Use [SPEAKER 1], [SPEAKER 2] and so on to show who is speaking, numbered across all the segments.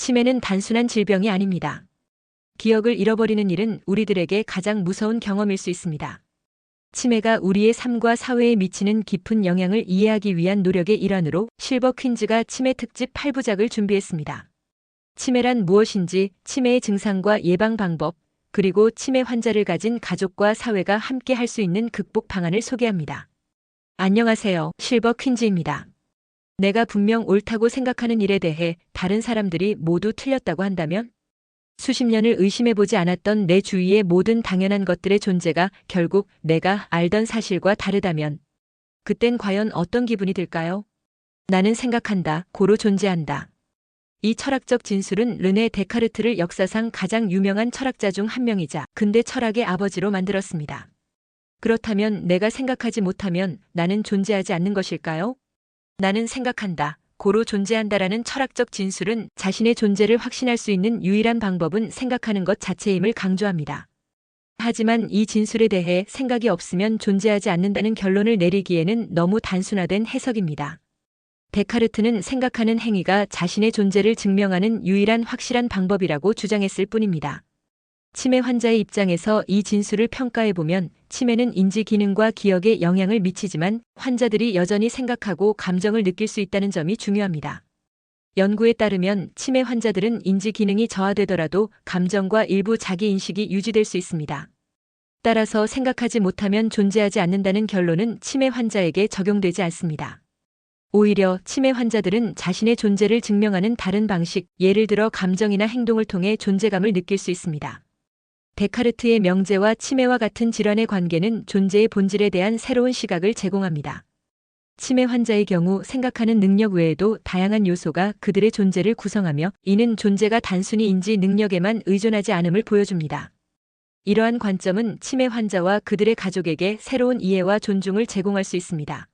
[SPEAKER 1] 치매는 단순한 질병이 아닙니다. 기억을 잃어버리는 일은 우리들에게 가장 무서운 경험일 수 있습니다. 치매가 우리의 삶과 사회에 미치는 깊은 영향을 이해하기 위한 노력의 일환으로 실버 퀸즈가 치매 특집 8부작을 준비했습니다. 치매란 무엇인지, 치매의 증상과 예방 방법, 그리고 치매 환자를 가진 가족과 사회가 함께 할 수 있는 극복 방안을 소개합니다. 안녕하세요, 실버 퀸즈입니다. 내가 분명 옳다고 생각하는 일에 대해 다른 사람들이 모두 틀렸다고 한다면? 수십 년을 의심해보지 않았던 내 주위의 모든 당연한 것들의 존재가 결국 내가 알던 사실과 다르다면 그땐 과연 어떤 기분이 들까요? 나는 생각한다, 고로 존재한다. 이 철학적 진술은 르네 데카르트를 역사상 가장 유명한 철학자 중 한 명이자 근대 철학의 아버지로 만들었습니다. 그렇다면 내가 생각하지 못하면 나는 존재하지 않는 것일까요? 나는 생각한다, 고로 존재한다라는 철학적 진술은 자신의 존재를 확신할 수 있는 유일한 방법은 생각하는 것 자체임을 강조합니다. 하지만 이 진술에 대해 생각이 없으면 존재하지 않는다는 결론을 내리기에는 너무 단순화된 해석입니다. 데카르트는 생각하는 행위가 자신의 존재를 증명하는 유일한 확실한 방법이라고 주장했을 뿐입니다. 치매 환자의 입장에서 이 진술을 평가해보면 치매는 인지 기능과 기억에 영향을 미치지만 환자들이 여전히 생각하고 감정을 느낄 수 있다는 점이 중요합니다. 연구에 따르면 치매 환자들은 인지 기능이 저하되더라도 감정과 일부 자기인식이 유지될 수 있습니다. 따라서 생각하지 못하면 존재하지 않는다는 결론은 치매 환자에게 적용되지 않습니다. 오히려 치매 환자들은 자신의 존재를 증명하는 다른 방식, 예를 들어 감정이나 행동을 통해 존재감을 느낄 수 있습니다. 데카르트의 명제와 치매와 같은 질환의 관계는 존재의 본질에 대한 새로운 시각을 제공합니다. 치매 환자의 경우 생각하는 능력 외에도 다양한 요소가 그들의 존재를 구성하며 이는 존재가 단순히 인지 능력에만 의존하지 않음을 보여줍니다. 이러한 관점은 치매 환자와 그들의 가족에게 새로운 이해와 존중을 제공할 수 있습니다.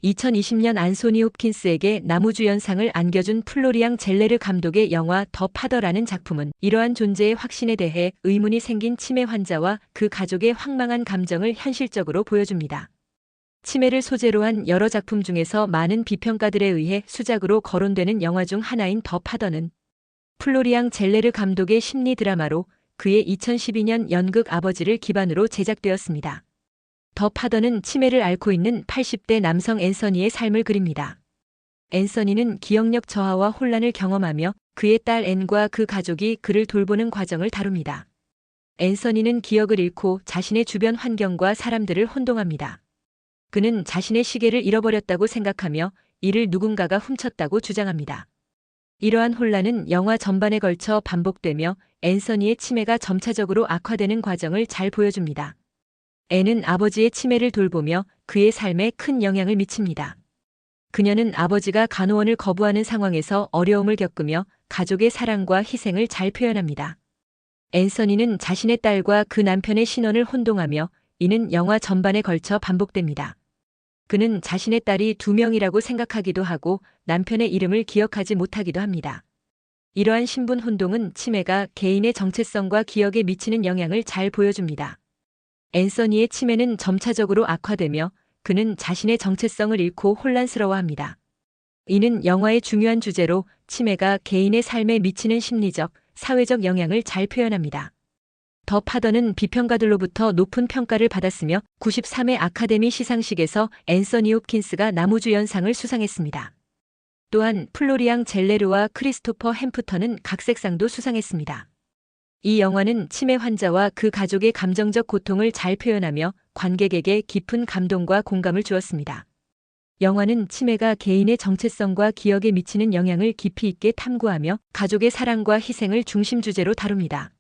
[SPEAKER 1] 2020년 안소니 홉킨스에게 나무주연상을 안겨준 플로리앙 젤레르 감독의 영화 더 파더라는 작품은 이러한 존재의 확신에 대해 의문이 생긴 치매 환자와 그 가족의 황망한 감정을 현실적으로 보여줍니다. 치매를 소재로 한 여러 작품 중에서 많은 비평가들에 의해 수작으로 거론되는 영화 중 하나인 더 파더는 플로리앙 젤레르 감독의 심리 드라마로 그의 2012년 연극 아버지를 기반으로 제작되었습니다. 더 파더는 치매를 앓고 있는 80대 남성 앤서니의 삶을 그립니다. 앤서니는 기억력 저하와 혼란을 경험하며 그의 딸 앤과 그 가족이 그를 돌보는 과정을 다룹니다. 앤서니는 기억을 잃고 자신의 주변 환경과 사람들을 혼동합니다. 그는 자신의 시계를 잃어버렸다고 생각하며 이를 누군가가 훔쳤다고 주장합니다. 이러한 혼란은 영화 전반에 걸쳐 반복되며 앤서니의 치매가 점차적으로 악화되는 과정을 잘 보여줍니다. 앤은 아버지의 치매를 돌보며 그의 삶에 큰 영향을 미칩니다. 그녀는 아버지가 간호원을 거부하는 상황에서 어려움을 겪으며 가족의 사랑과 희생을 잘 표현합니다. 앤서니는 자신의 딸과 그 남편의 신원을 혼동하며 이는 영화 전반에 걸쳐 반복됩니다. 그는 자신의 딸이 2명이라고 생각하기도 하고 남편의 이름을 기억하지 못하기도 합니다. 이러한 신분 혼동은 치매가 개인의 정체성과 기억에 미치는 영향을 잘 보여줍니다. 앤서니의 치매는 점차적으로 악화되며 그는 자신의 정체성을 잃고 혼란스러워합니다. 이는 영화의 중요한 주제로 치매가 개인의 삶에 미치는 심리적, 사회적 영향을 잘 표현합니다. 더 파더는 비평가들로부터 높은 평가를 받았으며 93회 아카데미 시상식에서 앤서니 홉킨스가 나무주연상을 수상했습니다. 또한 플로리앙 젤레르와 크리스토퍼 햄프턴은 각색상도 수상했습니다. 이 영화는 치매 환자와 그 가족의 감정적 고통을 잘 표현하며 관객에게 깊은 감동과 공감을 주었습니다. 영화는 치매가 개인의 정체성과 기억에 미치는 영향을 깊이 있게 탐구하며 가족의 사랑과 희생을 중심 주제로 다룹니다.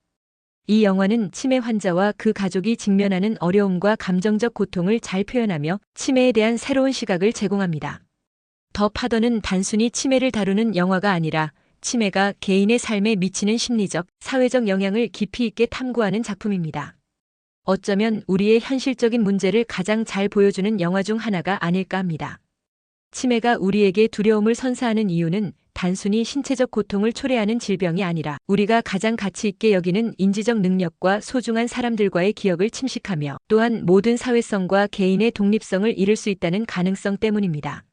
[SPEAKER 1] 이 영화는 치매 환자와 그 가족이 직면하는 어려움과 감정적 고통을 잘 표현하며 치매에 대한 새로운 시각을 제공합니다. 더 파더는 단순히 치매를 다루는 영화가 아니라 치매가 개인의 삶에 미치는 심리적, 사회적 영향을 깊이 있게 탐구하는 작품입니다. 어쩌면 우리의 현실적인 문제를 가장 잘 보여주는 영화 중 하나가 아닐까 합니다. 치매가 우리에게 두려움을 선사하는 이유는 단순히 신체적 고통을 초래하는 질병이 아니라 우리가 가장 가치 있게 여기는 인지적 능력과 소중한 사람들과의 기억을 침식하며 또한 모든 사회성과 개인의 독립성을 잃을 수 있다는 가능성 때문입니다.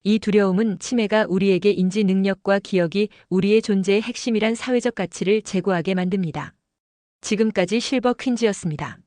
[SPEAKER 1] 이 두려움은 치매가 우리에게 인지 능력과 기억이 우리의 존재의 핵심이란 사회적 가치를 제고하게 만듭니다. 지금까지 실버 퀸즈였습니다.